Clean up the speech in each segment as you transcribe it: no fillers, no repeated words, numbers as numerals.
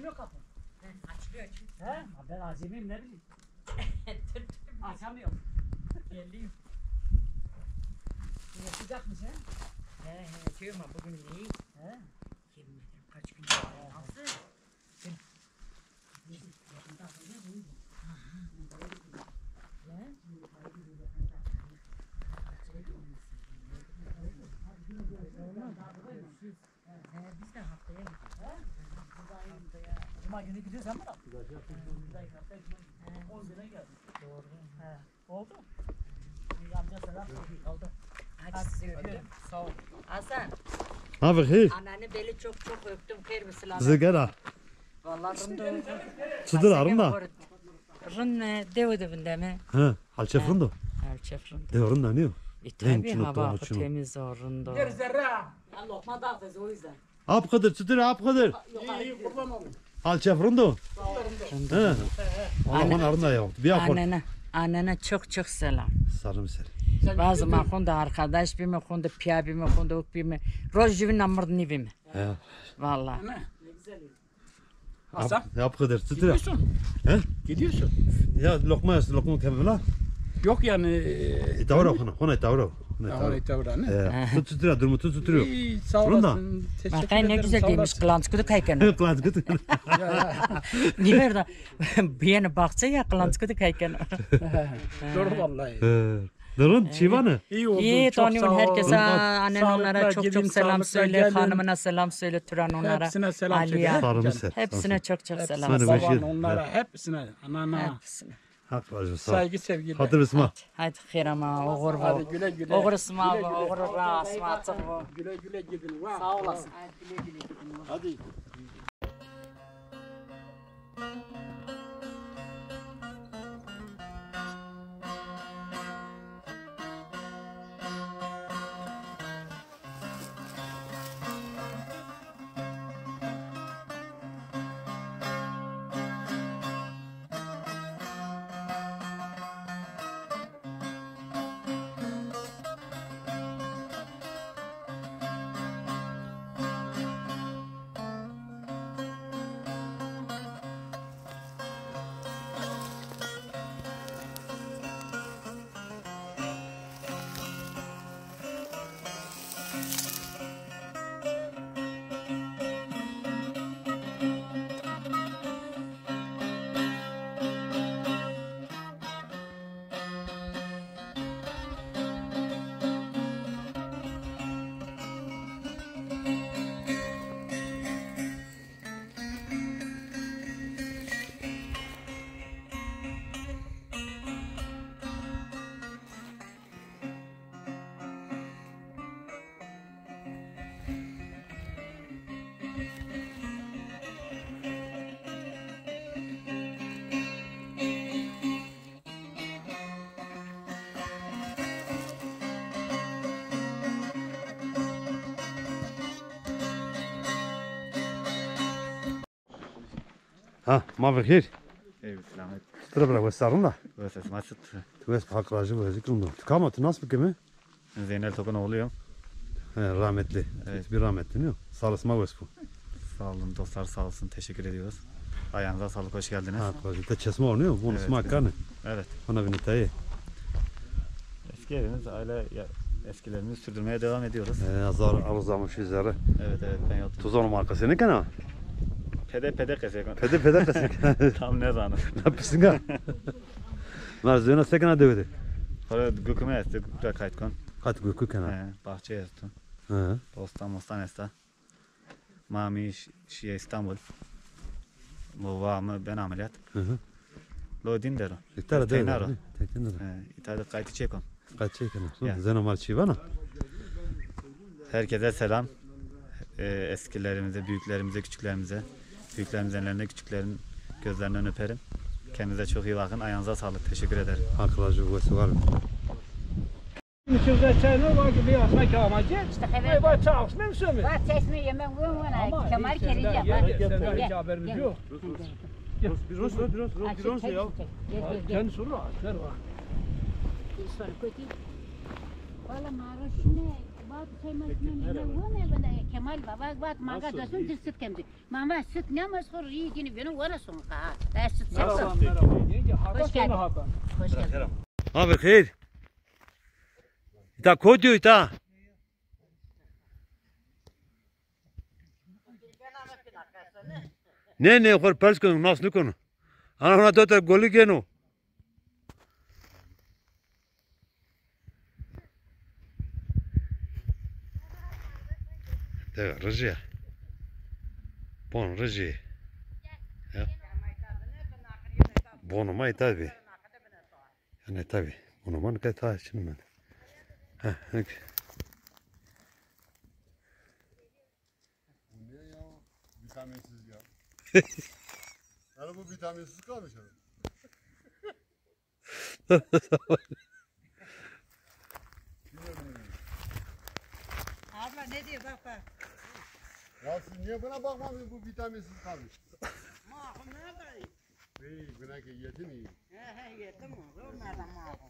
açılıyor kapı. Açılıyor. He? Ben acemiyim ne bileyim. Açamıyorum. Geleyim. Sıcakmış he? He diyorum ama bugün iyi. He? Yemin ederim kaç gün nasıl? Biz de haftaya gidiyoruz. Cuma günü gidiyoruz ama da. Gideceğiz. 10 güne geldik. Doğru. He. Oldu. Bir amca selam oldu. Hadi sizi öpüyorum. Sağ ol. Hasan, Ha bakayım. anneanne beli çok öptüm. Hayır mısın lan? Zıgara. Vallahi rında. Çıdır arında. Rında devuduvunda mı? Ha, halçe fırında. Alçef rında. Devrunda ne o? Tabii çinok hava doğru, çinok. temiz o rında. Bir zerre. Ya lokma dağıtız o yüzden. Ap kadar çıdır ap kadar. İyi kurban olun. Halçe fırında. Rında. He. Allah'ın arında ya. Bir akor. Annene çok selam. Sarım ser. Bazı makunda arkadaş bir makunda piya bir makunda ok bir mi. Rojivin namır nivi mi? He. Vallahi. Ne güzel. Hasan. Ap kadar çıdır. Gidiyorsun. He? Gidiyorsun. Ya lokma yası lokma kemela. Yok yani. Tavra ona tavra. Ahmet Tavran'ı. Tut çıtır durumu tut çıtırıyor. İyi sağ Fırında. olasın. Teşekkür Bakay ne ederim, güzel sağ demiş olasın. klantıkıdı kayken. Klant gıt. Niye da bir yana baksa ya klantıkıdı kayken. Doğru vallahi. Durun çivanı. İyi oldu. İyi çok tanıyorum sağ ol. herkese. Annen onlara Sağlıkla gidin, çok selam sağlıkla söyle. gelin. Hanımına selam söyle. Turan onlara. Hepsine selam Aliye. söyle. Sarım ser. Hepsine çok selam Hepsine söyle. beşir. Baban onlara hepsine. Anana. Hepsine. Hak var sağ. Saygı sevgiyle. Hatır ısma. Hadi xeyrama, oğur Hadi bu. güle güle. Oğur ısma bu, Güle güle. oğur rasma açık bu. Güle güle gidin. Va. Sağ olasın. Hadi güle güle gidin. Hadi. Ha, ma bakayım. Evet, selamet. Sıra bırak sarın da. Burası Maçıt. Tüves hakracı bu zikrunda. Tıkama nasıl bir kimi? Zeynel Tokun oğluyum. He, rahmetli. Evet. Bir rahmetli ne o? Sarısma bu. Sağ olun dostlar, sağ olsun. Teşekkür ediyoruz. Ayağınıza sağlık, hoş geldiniz. Hakracı da çesme oynuyor. Bunu Evet. smak kanı. Evet. Ona beni tayı. Eski evimiz, eskilerimizi sürdürmeye devam ediyoruz. Azar arızamış üzere. Evet, ben yaptım. Tuzon markası ne kana? Pede kesek. Pede kasık. Tam ne zanı. Ne yapıyorsun ga? Marzuyuna sekana devedi. Sonra güküme esti, güküme kayıtkon. Kat gükü kana. Bahçe esti. He. Bostan esti. Mami Şiye İstanbul. Muvamı ben ameliyat. Hı hı. Lodin dero. İktara devedi. Teynaro. Teynaro. İtalya kayıtı çekon. Kaç şey kana? Ya. Zeno marçivana. Herkese selam. Eskilerimize, büyüklerimize, küçüklerimize. Büyüklerimizin ellerinde, küçüklerin gözlerinden öperim. Kendinize çok iyi bakın. Ayağınıza sağlık. Teşekkür ederim. Hakracı bu var. Şimdi çayını var gibi yapmak amacı. İşte evet. Var çalışmıyor musun? Var çeşme yemek vurmana. Kemal Kerici yapar. Senden hiç haberimiz yok. Biraz ya. Kendi soru var. Sonra kötü. Valla mağara şimdi Bak yemek Kemal baba bak manga dasın süt kemdi. Mama süt ne masur iyi yine benim var son ka. Ben süt Merhaba, süt. merhaba. Yenge, Hakan Hoş geldin. sonra Hakan. Hoş geldin. Abi hayır. İta koy diyor ita. Ne kor pers konu nasıl konu? Ana ona da golü geno. De reji. Bon reji. Bunu mai tabii. Yani tabii. Bunu man kata şimdi ben. Ha, okay. Bu ne ya? Vitaminsiz ya. Yani bu vitaminsiz kalmış abi. Abla ne diyor bak bak. Ya siz niye buna bakmadınız bu vitaminsiz kalmış? Mahkum ne yapayım? İyi, buna ki yetin iyi. He yedim mi? Nereden mahkum?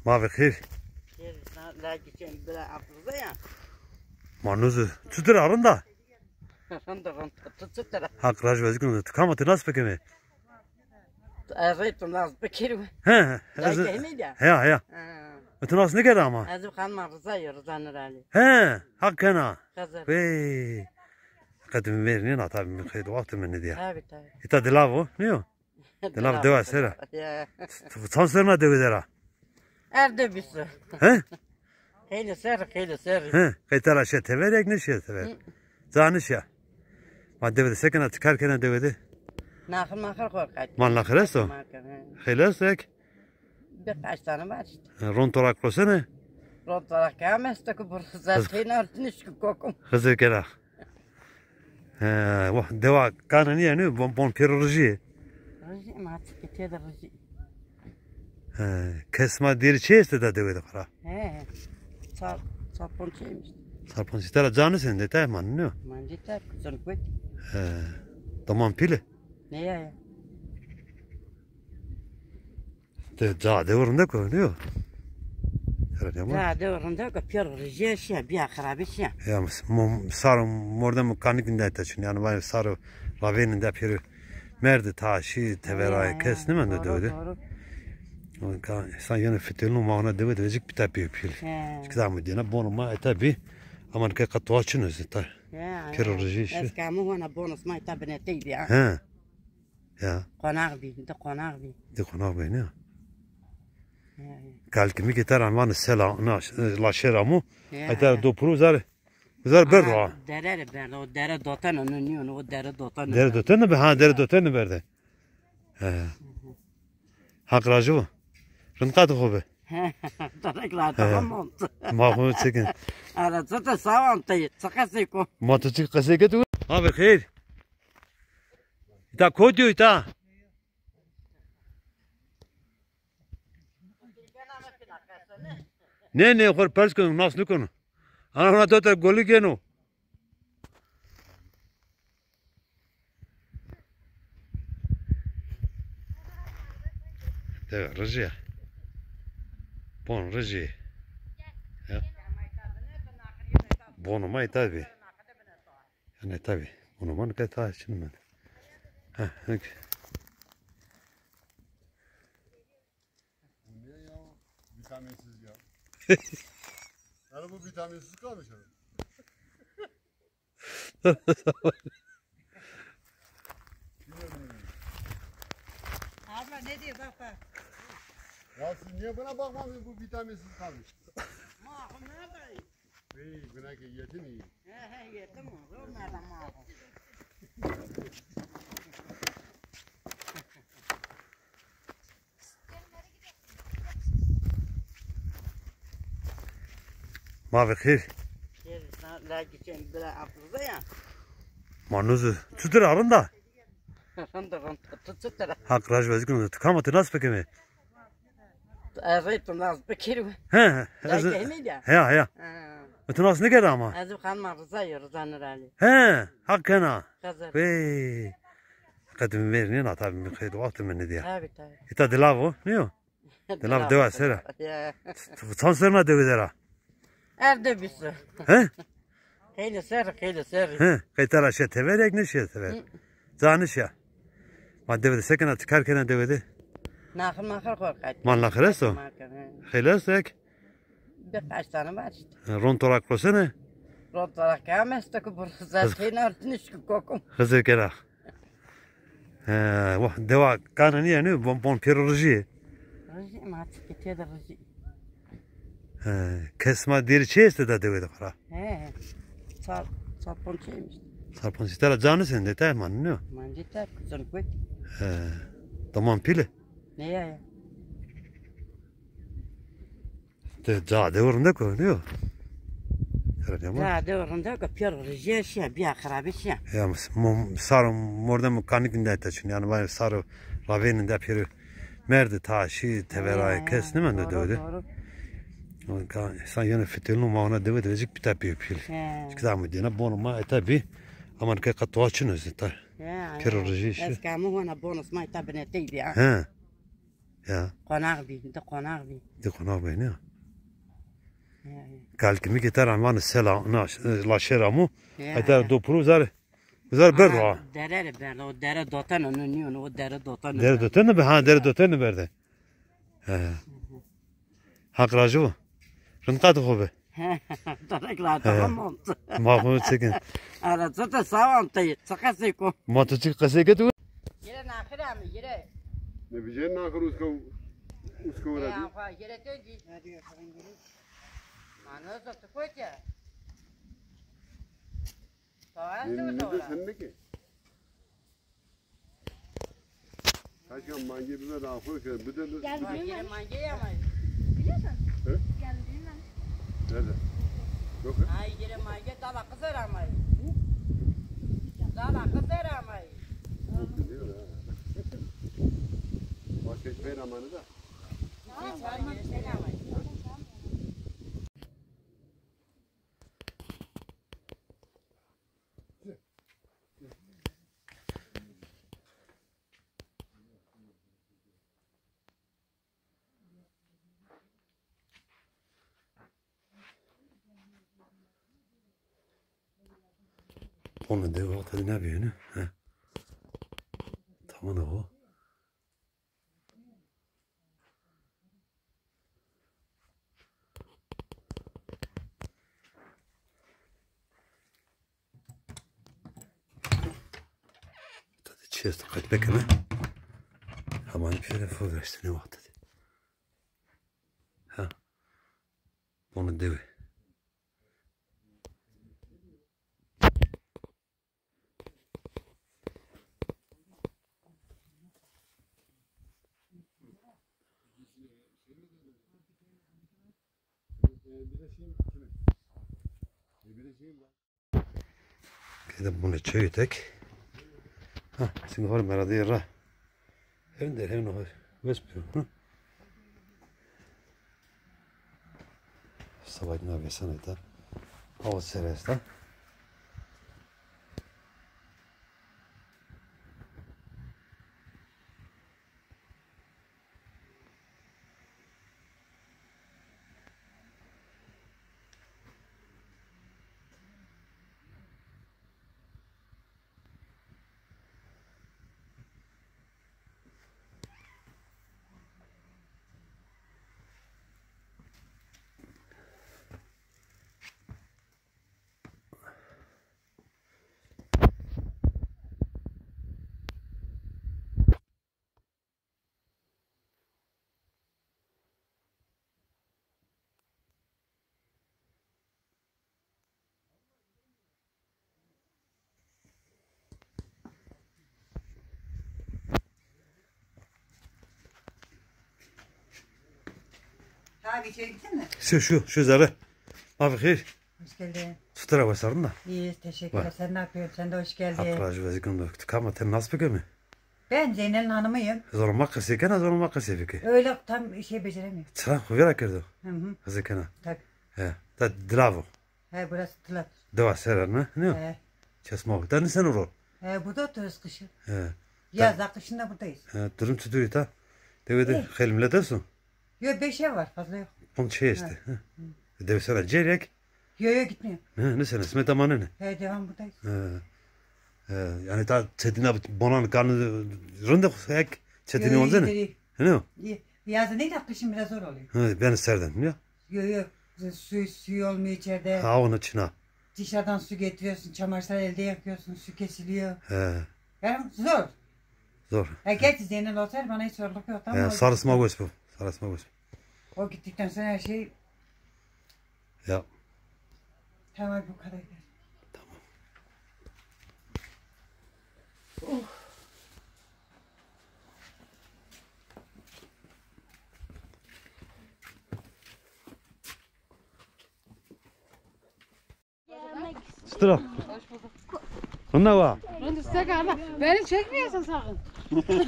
Mavi khir. La geçen bir akılda ya. Manuzu. Tutur arında. Sandıkın tutsuklara. Hak raj vezikunu tıkamatı nasıl peki mi? Azaytım lazım bekir mi? He. La gelmedi ya. He. Ötü nasıl ne kadar ama? Azım kanma rıza yoruzanır Ali. He. Hakkına. Kazır. Bey. Kadın verin ya tabii mi khir vakti mi ne diye. Tabi tabi. İta dilavo. Ne o? Dilav deva sera. Ya. Sansırına devedera. Erde bir su. He. Hele ser. He. Kaytara şey teverek ne şey tever. Zanış ya. Madde de sekana tıkarken devedi. Nakıl makıl korkak. Manla kresto. Helesek. Birkaç tane var işte. Rontorak prosene. Rotlara kâmeste ki burası zaten artın işki kokum. Hızır kerak. Deva kanı niye ne? Bon piroloji. Rızi mi artık gidiyor da rızi. Kesma diri çeyse de devedi kara. He. Sapon şeymiş. Sarpan sitara canı sen de tamam ne? Mancita kuzun kut. Tamam pili. Ne ya? De devurunda koyuyor. Ya doğrunda kapıyor rızi şey bir akrabi şey. Ya sarı morda mekanik indete yani var sarı ravenin de piri. Merdi taşı teveray kes ne de devedi. Sen yine fitilin umağına devedi vecik bir tabi pil. Çıkıda mı diyene bonuma tabi. Aman ki katuaçınız ta. Piroloji işi. Eskamı ona bonus may tabine teybi ya. He. Ya. Konak bi, de konak bi. De konak beni ya. Kalkimi gitar aman selam la şeramu. Hatta dopuru zar berdo. Dere ben o dere dotan onun niye o dere dotan. Dere dotan ne be ha dere dotan ne berde. He. Hak racı bu. Rınkat hobe. Taraklar tamam oldu. Mahmut çekin. Arası da sağlam tayı. Sakası ko. Motosiklet kase getu. Abi hayır. İta koy diyor ita. Ne kor pers konu nasıl konu? Ana ona da golü geno. De reji. Bon reji. Bunu mai tabii. Yani tabii. Bunu man kata şimdi ben. Ha, okay. Bu ne ya? Vitaminsiz ya. Yani bu vitaminsiz kalmış abi. Abla ne diyor bak bak. Ya siz niye buna bakmadınız bu vitaminsiz kalmış? Mahkum ne yapayım? İyi, buna ki yetin iyi. He yedim mi? Nereden mahkum? Mavi khir. La geçen bir akılda ya. Manuzu. Tutur arında. Sandıkın tutsuklara. Hak raj vezikunu tıkamatı nasıl peki mi? Azaytım lazım bekir mi? He. La gelmedi ya. He. Ha. Bütün aslında gel ama. Azim kalma Rıza ya Rıza Nurali. He, hakkına. Kızır. Vey. Kadın verin ya tabii bir kaydı vakti mi ne diye. Tabii tabii. İta dilavo, ne o? Dilav deva sera. Ya. Son serna deva Erde bir su. He? Hele ser. He, kaytara şey teverek ne şey tever. Zanış ya. Ma devede sekena çıkarken devede. Nakır korkak. Man lakres o. Heles ek. Birkaç tane var işte. Rontorak kosene. Rotarak gelmezse ki bu zaten artık kokum. Hızır kera. Deva kanı niye ne? Bon piroloji. Rıza mı artık gidiyor da Rıza. Kesma diri çeyse de devede kara. He. Sarpon şeymiş. Sarpon sitara canı sen de tamam ne? Mancıklar kızın koy. Tamam pili. Ne ya? De devurunda koyuyor. Ya doğrunda kapıyor Rıza şey bir akrabi şey. Ya sarı morda mekanik de taşın yani var sarı ravenin de piri merdi taşı teveray kes ne men de öyle. Sen yine fitilin mağına devet edecek bir tabi pil. Çıkdamı dine bonuma tabi Amerika katuaçın özü piroloji işi. Eskamu ona bonus may tabine teybi ya. He. Ya. Konar bi. De konar beni ya. Kalkimi gitar aman selam la şeramu. Hatta do pruzar. Zar berra. Dere berra o dere dotan onu niye o dere dotan. Dere dotan ne be ha dere dotan ne berde. He. Hakracı bu. Rınkat hobe. Tarakla tamam. Mahmut çekin. Ara zata savam tay. Sakası ko. Matoçik kaseket u. Yere nakıra mı yere? Ne biçim nakır uska uğradı. Ya fa yere döndü. Ana zata koyca. Ne de sen ne ki? Kaçkan mangi bize daha koyuyor. Bir de Yere manje ya. nerede? Yok. Ay yere manje dala kızar ama. Dala kızar ama. Biliyor ya. Başka hiç beyramanı da. Onu de o tadı ne yapıyor ne? He. Tamam da o. Tadı çiğest kaç bekeme. Aman bir şey fazla işte ne vakti. Ha. Onu de. Keda bunu çöytek. Ha, şimdi var meradı yara. Hem de hem ne vespio. Sabah ne yapıyorsan da. Hava seresta. Abi şey gittin mi? Şu zarı. Abi hayır. Hoş geldin. Tutura basardın da. İyi teşekkürler. Var. Sen ne yapıyorsun? Sen de hoş geldin. Akracı vezikim döktük ama ten nasıl peki mi? Ben Zeynel'in hanımıyım. Zorunma kısıken zorunma kısı peki. Öyle tam şey beceremiyorum. Çıra kuvvera kerdo. Hı hı. Kısıken. Tabii. He. Ta dravo. He burası Tılap. Deva serer ne? Ne? He. Kesme vakti. Ne sen oru? He burada oturuyoruz kışın. He. Yazda kışında buradayız. He. Durum tutuyor ta. Devede helimle dersin. Yok 5 ev var fazla yok. Onun şey işte. Deve serer. Cerek. Yok gitmiyor. Ne sen? İsmet amanı ne? He devam buradayız. Yani ta çetine bonan kanı rında ek çetine oldu ne? Ne o? Yazda değil de kışın biraz zor oluyor. Ben isterdim ya. Yok suyu olmuyor içeride. Ha onun için ha. Dışarıdan su getiriyorsun, çamaşırlar elde yakıyorsun, su kesiliyor. He. Yani zor. Zor. Gerçi Zeynel olsaydı bana hiç zorluk yok ama Sarısma göz bu. Sarısma göz. o gittikten sonra her şey Ya. tamam bu kadar. Sıra. Bunda var. Beni çekmiyorsun sakın.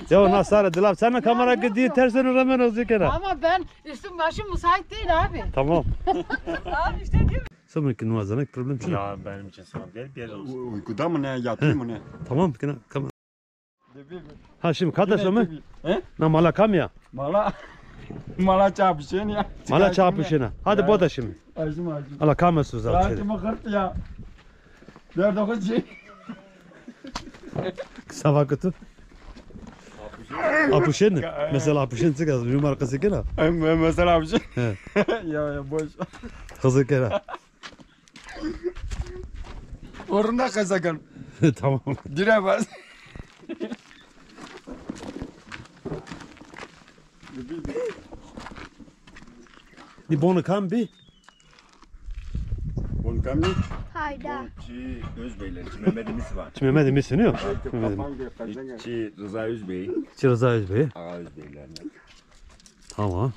Ya nasıl dilap sana kamera gidiyor tersen hemen olacak era. Ama ben üstüm başım müsait değil abi. Tamam. Abi işte diyor. Sonraki numazanak problem şu. Ya benim için sorun değil. Bir yer olsun. Uykuda mı ne? Yatıyor mu ne? Tamam kına kamera. Ha şimdi kardeş mı? Na mala kam ya. Mala çarpışın ya. Mala çarpışına. Hadi bu da şimdi. Acım. Allah kamerası zaten. Acımı kırdı ya. Nerede o şey? Kısa vakıtı. Apuşen. Mesela apuşen çıkar. Bir markası kena. Mesela bir şey. Ya boş. Kızı kena. Orunda kazakın. Tamam. Diremez. Ni bonu kam bi. Bunu kamni. Hayda. Çi Özbeyler. Mehmet'imiz var. Mehmet misin yok? Çi Rıza Özbey. Çırıza Özbey. Ağa Özbeyler. Tamam.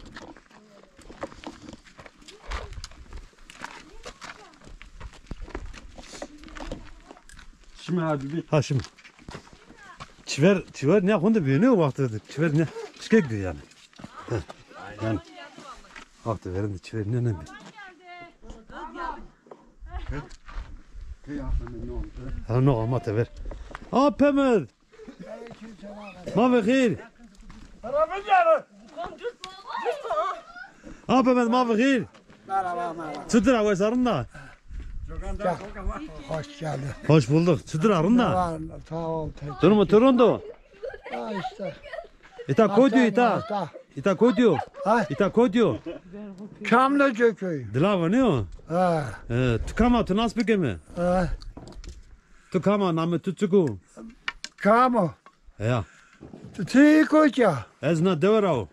Şimdi abi bir. Ha şimdi. Çiver ne yapındı bir ne vakti çiver ne çıkık diyor yani. Yani vakti verin de çiver ne. Ha ne olma te ver. Ha Pemel. Ma ve khir. Ha Pemel ma ve khir. Çıtır avay sarında. Hoş geldin. Hoş bulduk. Çıtır arında. Sağ ol. Durma turundu. Ha işte. İta koydu ita. İta koydu. İta koydu. Çamlıca köyü. Dilava ne o? Ha. Tukama tu nas bigeme. Ha. Tukama namı tutsuku. Kamo. Ya. Tüy koca. Ezna devrao.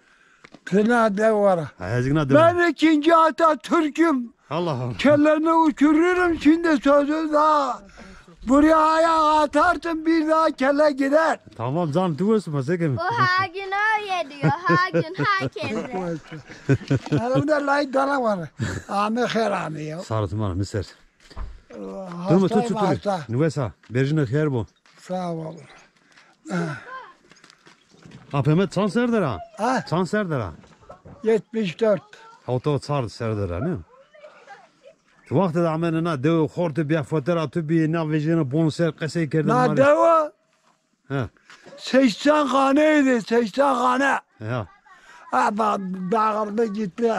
Kına devara. Ezna devrao. Ben ikinci Atatürk'üm. Allah Allah. Kellerini uçururum şimdi sözü daha. Buraya ayağa atarsın bir daha kelle gider. Tamam canım duvarsı masakım. O her gün öyle diyor. Her gün herkese. Elimde layık dana var. Ami herami ya. Sarıtım bana miser. Hastayım hasta. Nüvesa. Berjine her bu. Sağ ol. Apemet çan serder ha. Ha? Çan serder ha. 74. Auto çar serder ha ne? Tu vakti da amenna dev khortu bi fotoğraf tu bi navijine bonser qese kerdin. Na deva. Ha. 80 haneydi 80 hane. Ya. Dağıldı gitti.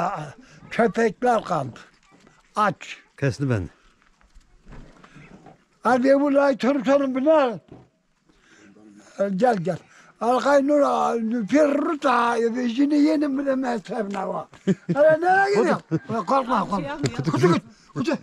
Köpekler kaldı. Aç. Kesni ben. Hadi burayı tutalım biner. Gel. Alkay nura pirruta işini yeni bile mezhebine var. Hele nereye gidiyorsun? Korkma. Kutu.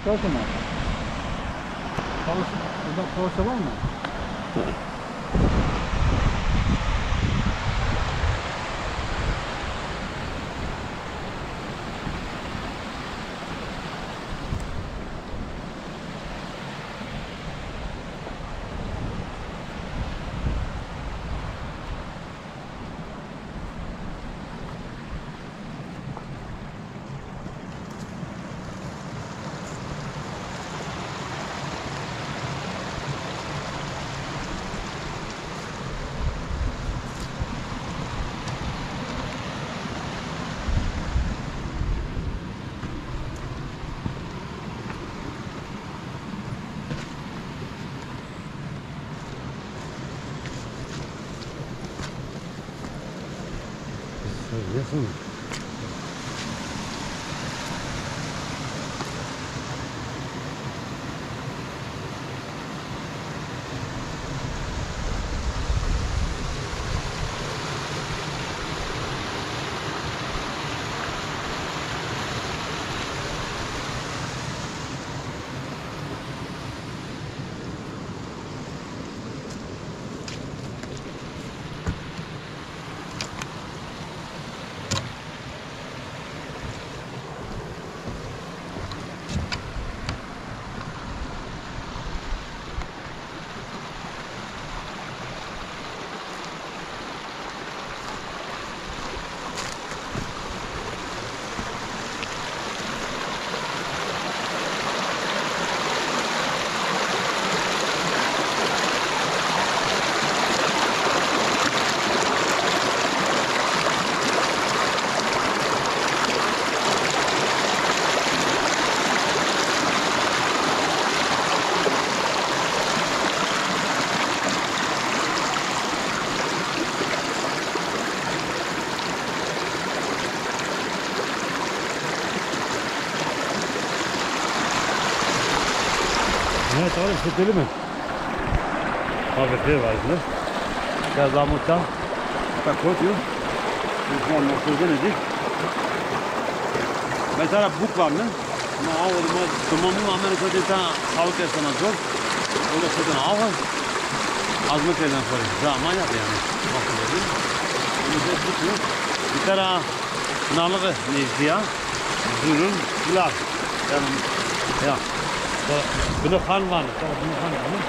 Poğaça mı? Burada poğaça var mı? Söylüyorsun. Evet oğlum sütülü mü? Fabrikaya var şimdi. Biraz daha mutlu. Bak koyuyor. Lütfen nasıl nedir? Mesela bu var mı? Ama oğlum tamamı Amerika desen sağlık esnafı zor. O da zaten ağır. Azmet eden sonra zaman yap yani. Bakın bunu da tutuyor. Bir tane nalığı neydi ya? Zürün pilav. Yani ya. Bunu kan var. Bunu kan var.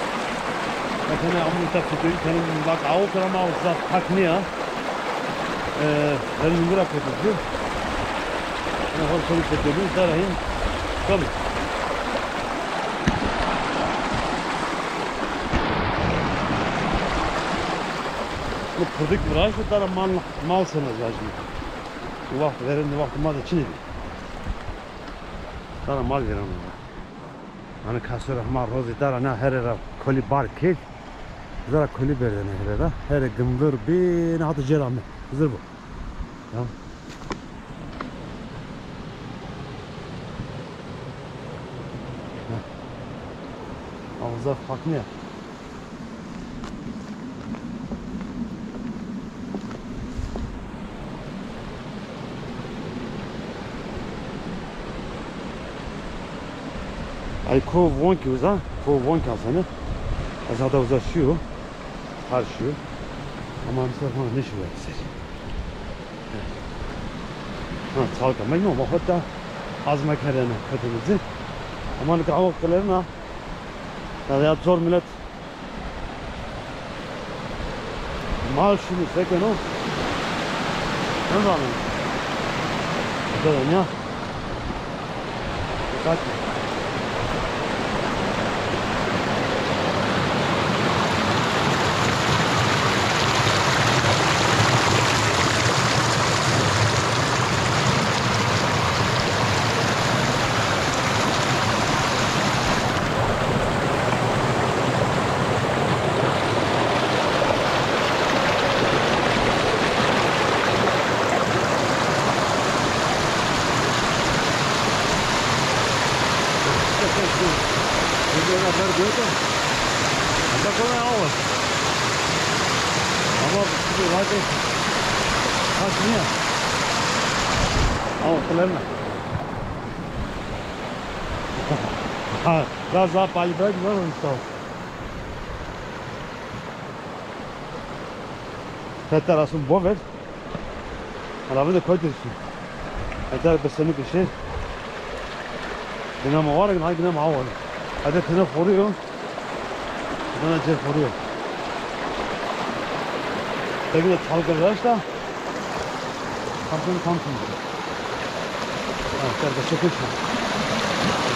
Mesela Amerika tutuyor. Senin bak ağır tarama olsa takmıyor. Senin bırak tutuyor. Ne hor sonuç tutuyor. Sarayın. Tabii. Bu kırdık burayı şu tara mal sanırız şimdi. Bu vakti verin vakti mal için idi. Tara mal veren ona. Hani kasura mal rozi tara ne her era koli barkel. Zara koli berden her era. Her gımdır bir ne hatı cerame. Zır bu. Tamam. Ağızlar farklı ya. Ay ko vonki uza, ko vonki alsana. Azada uzlaşıyor, karşıyor. Ama mesela bana ne şu verse. Ha, çalka. Ben yok, hatta az makarna katımızı. Ama ne kavaklarına. Ya zor millet. Mal şunu seken o. Ne zaman? Bu da ne? Kaç? Kaçmıyor. Al, kılarına. Ha, da zapali bırak var onu sağ. Hatta asın bu ver. Arabayı da koyduyorsun. Hatta bir sene bir şey. Dinamo var ya, hangi dinamo var? Hadi tane vuruyor. Bana cep vuruyor. Peki de çalgılar da. Kampın. Ha, şöyle çekiyorsun.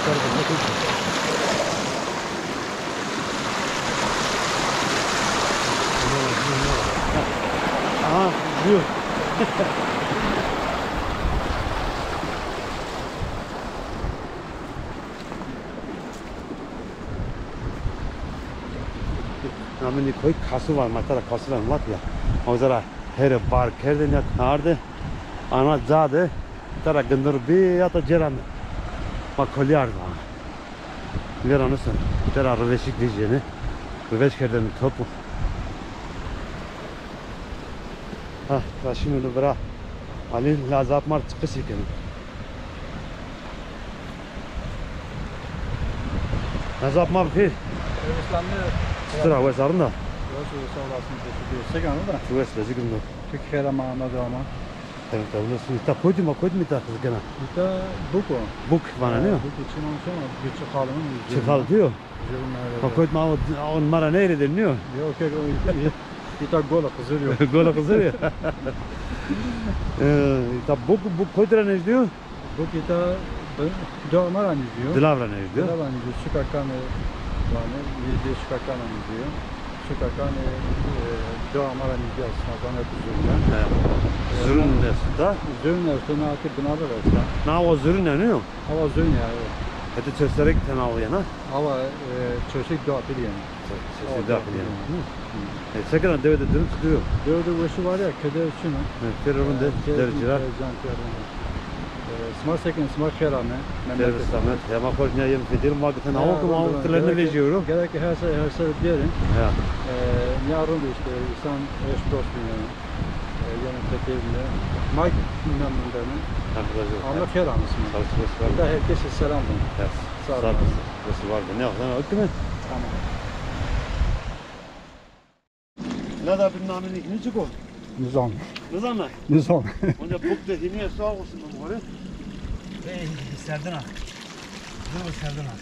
Şöyle çekiyorsun. Aha, diyor. Nameni koy kası var, matara kası var mat ya. O zara her bar kerde ne narde. Ana zade tara gındır bir ya da ceram. Makolyar var. Ver anasın. Tara röveşik diyeceğini. Röveş kerden topu. Ha, şimdi onu bırak. Ali lazap mar çıkış iken. Lazap mar fi. Sıra ve sarında. Şu esle zikrimde. Türkiye'de mağana da ama. Evet, onu ita koydum ita kız gene. İta buko. Buk bana ne? Buk için sonra bir çıkalım. Çıkal diyor. Bak koydum on mara neyle deniyor? Yok İta gola kızırıyor. Gola kızırıyor. İta buk koyduran ne diyor? Buk ita dağmaran diyor. Dilavra ne diyor? Dilavra ne diyor? Şukakanı yani yüzde şukakanı diyor. Şukakanı dağmaran diyor aslında bana kızırıyor. Zürün ne da? Zürün ne üstüne atıp buna da versen. Ne o zürün ne diyor? Hava zürün ya. Hadi çözerek tenalı yana. Hava çözük doğa biliyor. Çözük doğa biliyor. Sakın devede dönüp tutuyor. Devede başı var ya keder için. Ferrar'ın da derciler. Smart sekin smart kerane. Servis Samet. Ya makol ne yem fidir magten hava kuma avutlarını veriyorum. Gerek her şey diyelim. Ya. Yarın da işte insan eş dost yani. Yani tekevinde. Mike bilmem bundan. Allah kerane ismi. Bir de herkese selam olsun. Sağ olun. Burası vardı. Ne yaptın? Öttü mü? Tamam. Ne da bir namını ne çıkıyor? Nizam. Nizam mı? Nizam. Onca buk da hiniye sağ olsun bu böyle. Serdin ha. Dur Serdin ha.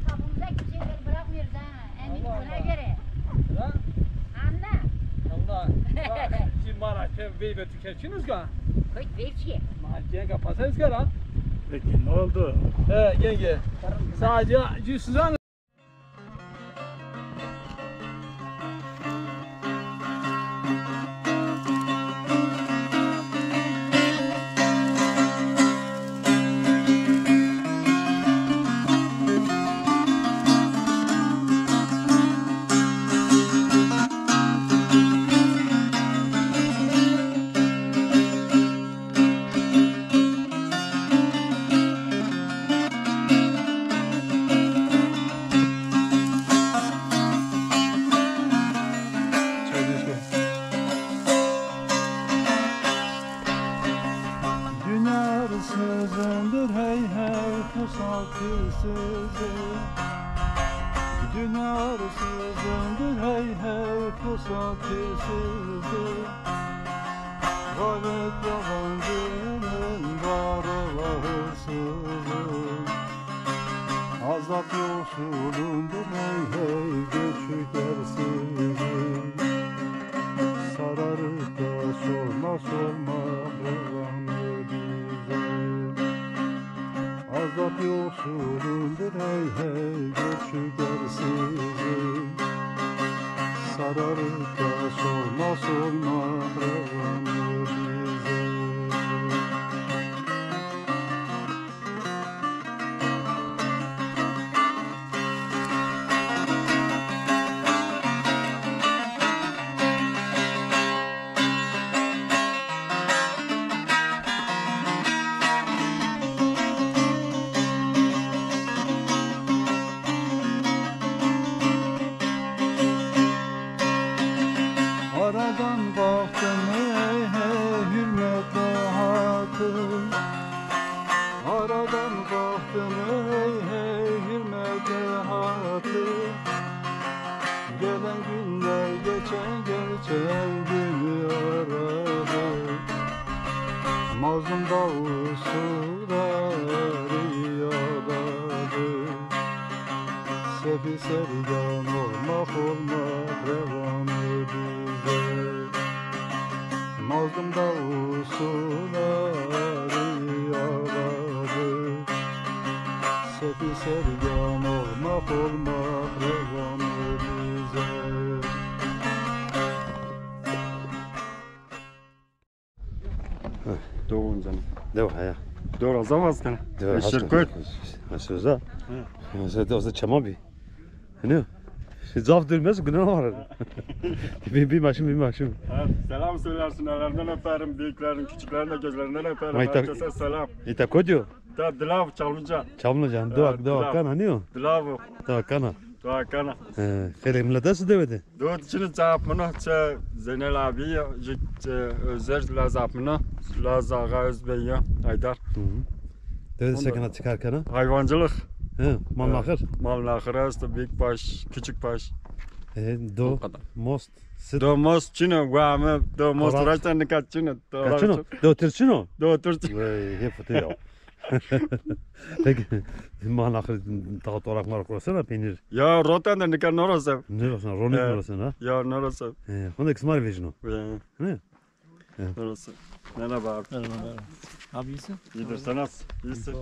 Kapımıza kimseleri bırakmıyoruz ha. Emin buna göre. Anla. Allah. Şimdi bana ve tüketiniz ka? Koy verçi. Mahalleye kapatırız ka lan. Peki ne oldu? Yenge. Sadece cüssüzden. Dünya sözündür hey hey pusat sözü. Dünya sözündür hey hey pusat sözü. Gayret yabancının varı hırsızı. Azap yoksulundur hey hey göçük ersizi. Sararıp da sorma sorma revanı bize. Azap yoksulundur hey hey göçük ersizi. Sararıp da sorma sorma revanı bize. Aradan baktım hey hey hürmetle hatun. Aradan baktım hey hey hürmetle hatun. Gelen günler geçen günü aradı. Mazlum dağı suları yaladı. Sefi sergan olmak revanı bize. Mazlum dağı suları yaladı. Sefi sergan olmak revanı bize. Doğun canım. Dev haya. Doğru o zaman sen. Teşekkür. Söze. Söze çama bir. Ne? Zaf durmaz günah var. Bir maşım. Evet, selam söylersin, ellerinden öperim, büyüklerin, küçüklerin de gözlerinden öperim. Maytak- Herkese selam. İta kodio. Da Dilav Çalmıca. Çamlıcan. Evet, Doğa kana ne o? Dilav. Doğa kana. Doğa kana. Hele milletası devedi. Doğu için cevap mı? Zeynel abi, özel lazap mı? Lazağa Özbey'e, Aydar. Devedi sakına çıkarkana. Hayvancılık. Mallakır. Mallakır işte büyük baş, küçük baş. Do, most. Do most çino, guame, do most Torak. raçtan ne kaçino. Kaçino? Do tırçino? Do tırçino. Vay, hep foto ya. Peki, mallakır tağı torak marak orasına peynir. Ya rotan da ne kadar norası. Ne orasına? Ronik orasına? Ya norası. Onda kısmar vecino. Ne? Norası. Merhaba abi. Merhaba. Abi iyisin? İyidir sen nasıl? İyisin.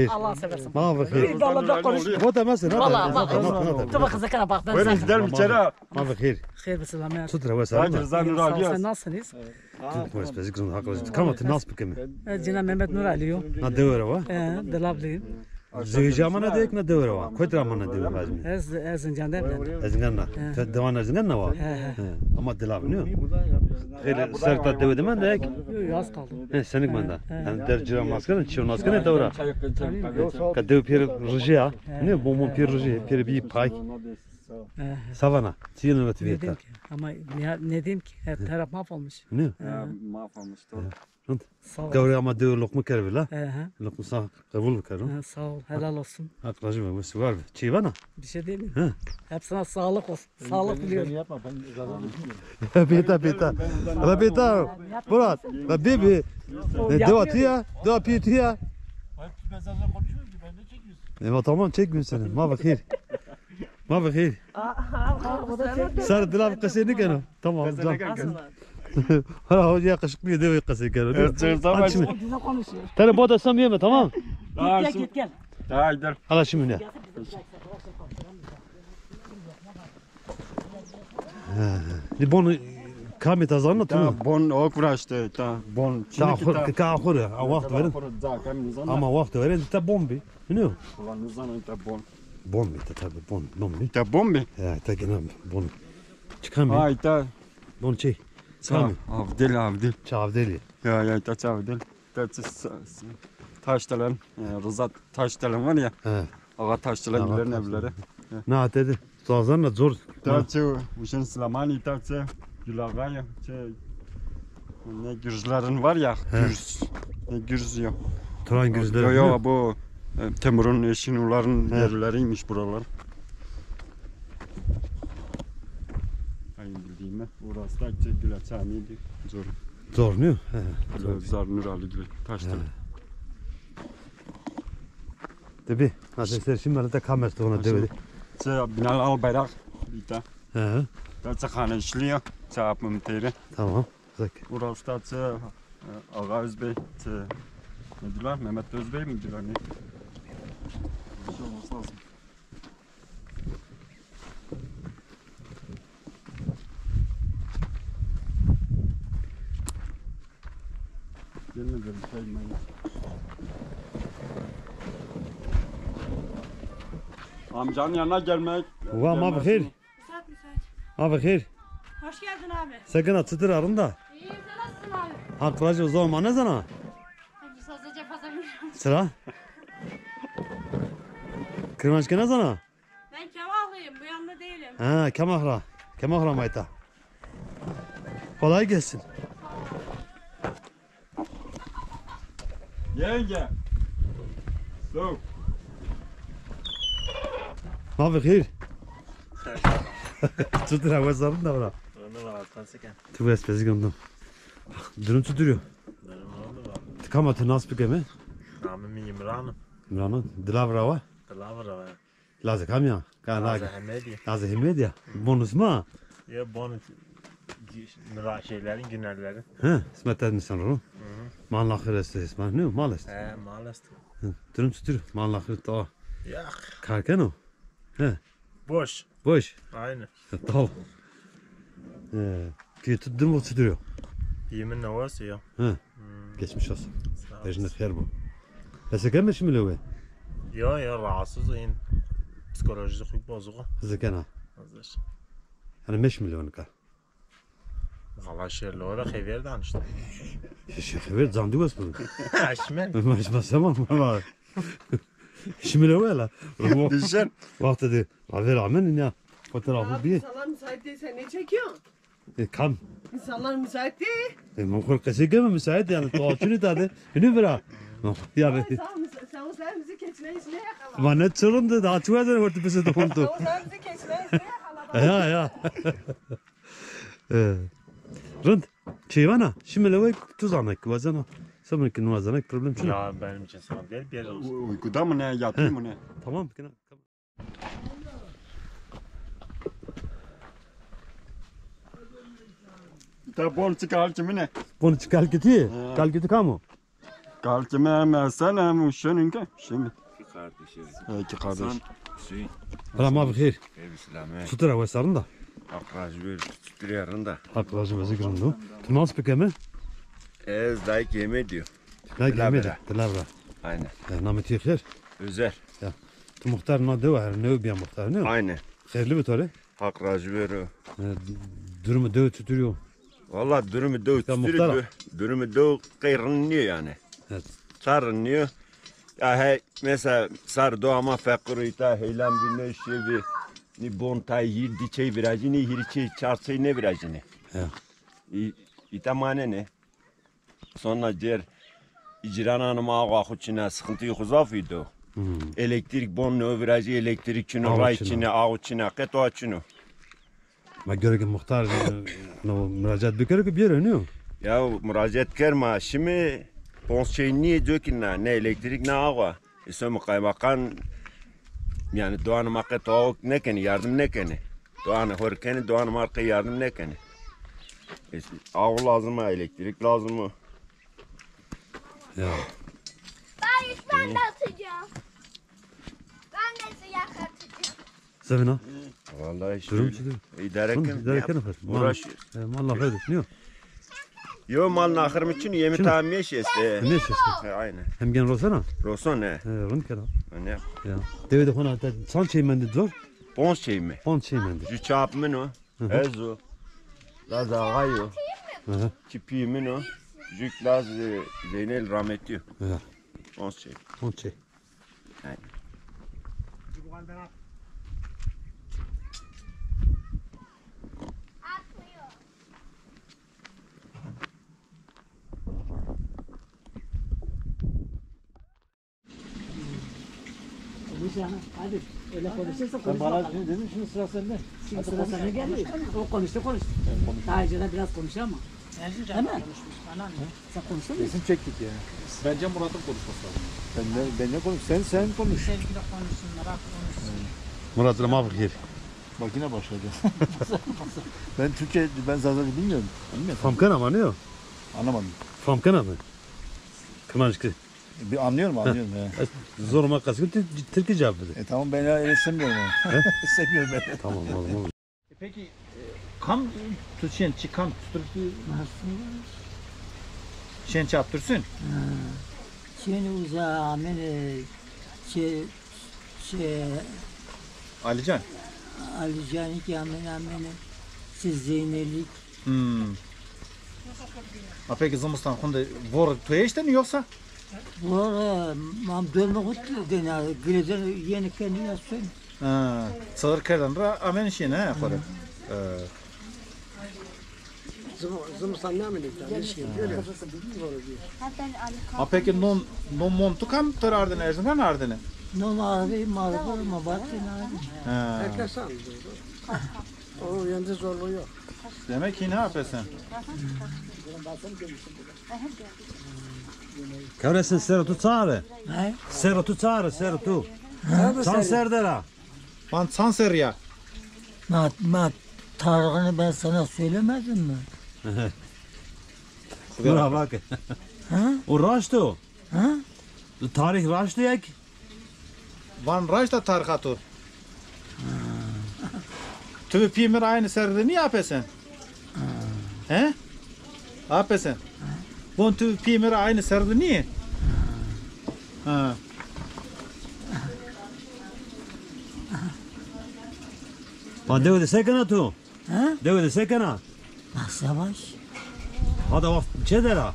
Allah seversen. Allah konuş. Bu da mesela. Valla bak. Dur bak kızakana bak. Buyurun gidelim içeri. Mavı hayır. Hayır be selam. Tutra ve selam. Hadi Rıza Nur Ali. Sen nasılsınız? Koyuz bezik zon haklı. Kamat nas bükemi. Cina Mehmet Nur Ali'yo. Na devre va. Delablıyım. Zeyjamana deyik na devre va. Koydramana devre lazım. Ez Zincan'da evlendim. Ezinganna. Devan ezinganna va. Ama delab ne? Hayır, serta devre men deyik. Yaz kaldım. Senik menda. Yani derciram naskan, çiğ naskan devre. Kadev pir rıjya. Ne bu pir rıjya, pir bir pay. Savana. Çiğne ve Ne diyeyim tviyeta. ki? Ama ne diyeyim ki? Her taraf mahvolmuş. Ne? Mahvolmuş. Sağ ol. Gavri ama diyor lokma kervi la. He. Lokma sağ kavul bir karım. Sağ ol. Helal olsun. Aklacım ama su var mı? Çiğvana. Bir şey değil mi? He. Hepsine sağlık olsun. Sağlık diliyorum. yapma ben zaten Beta. La beta. Murat. La bibi. Ne dua tiya? Dua pi tiya. ben seninle konuşuyorum ki ben ne çekiyorsun? Tamam çekmiyorum seni. Ma bakir. Ma bakir. Sar dilam kaseni kano. Tamam. Hala hoca yakışıklı yedi o kaseni kano. Hadi şimdi. Tane bu da samiyeme tamam. Git gel. Haydi. Hala şimdi ne? Bunu kamit azanla tu. Bon okuraştı. Bon. Ta khur vaqt verin. Ama vaqt verin ta bombi. Ne? Ulan uzanın ta bon. Bombi ta tabi bombi. Ta bombi. Ya ta gene bon. Çıkan bir. Ay ta. Bon şey. Avdil. Çavdeli. Ya ta çavdil. Ta taştalan. Rızat taştalan var ya. He. Ağa taştalan giderin evleri. Ne dedi? Sazanla zor. Ta uşun Slamani ta Gülagaya. Ne Gürcülerin var ya. Gürz yok. Turan Gürcüler. Yo bu Temur'un eşinuların yerleriymiş buralar. Ayın bildiğime orası da Gülaçhaniydi. Zor. Zor mu? Zor Nurali gibi taştı. Tabi. Nasıl şimdi de kamerası ona devedi. Binal Albayrak bir de. He. Da çakana işliyor. Çapım teri. Tamam. Zek. Orası da Ağa Özbey. Ne diyorlar? Mehmet Özbey mi diyorlar ne? Bir şey olması lazım. Gelmedi bir şey mi? Amcanın yanına gelmek. Ulan ma bakir. Müsait. Ma bakir. Hoş geldin abi. Sakın atıdır arında. İyi sen nasılsın abi? Hakkılaşı o zaman ne sana? Hadi sadece fazla bilmiyorum. Sıra. Kırmaçke ne sana? Ben Kemahlıyım, bu yanda değilim. Ha, Kemahra mayta. Kolay gelsin. Yenge. Soğuk. Ma bakir. Tutur hava sarın da bana. Onu var altansıken. Tu ves pezi göndüm. Dürüm tuturuyor. Benim onu var. Tıkamatı nasıl bir gemi? Namım İmran'ım. İmran'ın dilavra var. Lavra var. Lazı kamya. Lazı Hemedi. Lazı Hemedi. Bonus mu? Ya bunu şeylerin günlerlerin. He, ismet etmişsin onu. Mallahır estes. Ne mal estes? He maalesef. Dürüm tuturuyor. Mallahır ta. Yak. Karken o. He. Boş. Boş. Aynen. Tamam. Kötü durum tuturuyor. Yemin ne varsa ya. He. Geçmiş olsun. Ejne khair bu. Peki mi şimdi löve? Ya rahatsızım. Psikolojisi çok bozuk. Zekana. Hazır. Hani 5 milyon ka. Valla şerlere haber danıştım. Haber zandı was bu. Aşmen. Maş tamam ama. Şimdi löve la. Düşen. Vakti de haber amen ya. Fotoğrafı bir. İnsanlar müsait değil, sen ne çekiyorsun? Kam. İnsanlar müsait değil. Mümkün kesinlikle müsait yani. Doğaçını tadı. Günü bira. Yani. Sen bizi keçine içine yakala. Bana çırındı daha çok eder orta pese de oldu. Sen bizi keçine içine yakala. Ya. Rınd. Çeyvana. Şimdi levay tuzanak. Vazana. Samankin vazanak problem şunu. Ya benim için sana değil bir yer olsun. Uykuda mı ne? Yattı mı ne? Tamam. Ta bon çıkar kimi ne? Bunu çıkar giti. Kal giti kamu. Kal kimi hem sen hem uşunun ki. Şimdi. İki kardeşiz. İki kardeş. Hüseyin. Rama bir hayır. Evlislame. Tutura vasarın da. Akracı bir tutuyorsun da. Akracı vazı girundu. Tumas pekeme? Dayık yeme diyor. Dayık yeme de. Dilavra. Aynen. Nameti khair. Özel. Ya. Tu muhtar ne var? Ne bir muhtar ne? Aynen. Hayırlı bir tane. Akracı veriyor. Durumu döv tuturuyor. Valla durumu döv tuturuyor. Durumu döv kıyrınlıyor yani. Evet. Sarınlıyor. Ya hey mesela sar doğama fakir ita heylem bir neşevi Ni bontay yir diçey virajini hiriçey çarçay ne virajini. Ya. İtamane ne? Sonra diğer icran hanıma ağa kuçuna sıkıntı yok uzafıydı. Elektrik bonlu virajı elektrik çino ray çine ağa çine keto çino. Ma göre ki muhtar no müracaat bekliyor ki bir yere ne? Ya müracaat kerma şimdi pons şey niye dökünna ne elektrik ne ağa. İsmi kaymakan yani doğan marka tavuk ne keni yardım ne keni. Doğan horkeni doğan marka yardım ne keni. Ağa lazım mı elektrik lazım mı? Ya. Ben de atacağım. Ben de siyah atacağım. Sevina. Vallahi işte. Durum çiğ. İdare ederken uğraşıyor. Mallah verdik ne? Yo mal nahırım için yemi tamam yeşes. Ne yeşes? Aynen. Hem gen rosana? Roson ne? Rın kera. Ne? Ya. Devede kona da san şey mendi zor. Pons şey mi? Pons şey mendi. Ju çap mı no? Ezo. Laz ağayo. Çipi mi no? Jük laz Zeynel rahmetli. Ya. Pons şey. Pons şey. Aynen. Hadi öyle konuşursa Sen konuş bana bakalım. dedin şimdi sıra sende. Şimdi sıra sana geldi. O konuştu. Daha önce de biraz konuştu ama. Değil mi? Sen konuştun mu? Resim çektik ya. Bence Murat'ın konuşması lazım. Ben ne konuş? Sen konuş. Sevgili konuşsunlar, konuşsun. Murat'la mavuk yer. Bak yine başladı. Ben Türkçe, ben zaten bilmiyorum. Famkan ama ne o? Anlamadım. Famkan ama. Kırmancıkı. Bir anlıyorum. He. Zoruma kaskı Türkçe cevap verdi. Tamam ben öyle istemiyorum onu. İstemiyorum ben. Tamam oğlum. Peki kam tutuşen çıkan tuturup şen çaptırsın. Şimdi uzağa şey Alican. Alicanik amene siz Zeynellik. Peki zımıstan kunda vor toyeşten mi yoksa? Vor mam dönme kutlu dene gülezen yeni kendi yazsın. Sağır kerden ra amen şen ha kore. Zımıstan ne amene Peki non montu kam tarardın erzingan ardını? Non abi marbar ma batın abi. Herkes anlıyor. O yanda zorluğu yok. Demek ki ne yapıyorsun? Kavresin serotu çağrı. Ne? Serotu çağrı, serotu. Sanserdera. Van Sanser ya. Ma tarihini ben sana söylemedim mi? Buna bak. Ha? O raştı. Ha? Tarih raştı ya ki. Van Rajda tarikatı. Tüvü pimir aynı serde ne yapıyorsun? He? Ne yapıyorsun? Von tüvü pimir aynı serde niye? Ha. Van devede sekana tu. Ha? Devede sekana. Bak yavaş. Hadi bak çedera.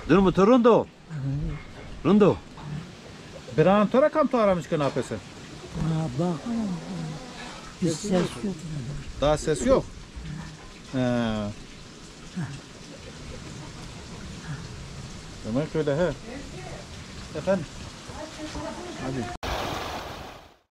Durumu turundo. Rundo. Bir an sonra kam taramış ki ne yapıyorsun? Bak. Bir ses yok. Daha ses yok. Demek öyle he. Efendim? Hadi.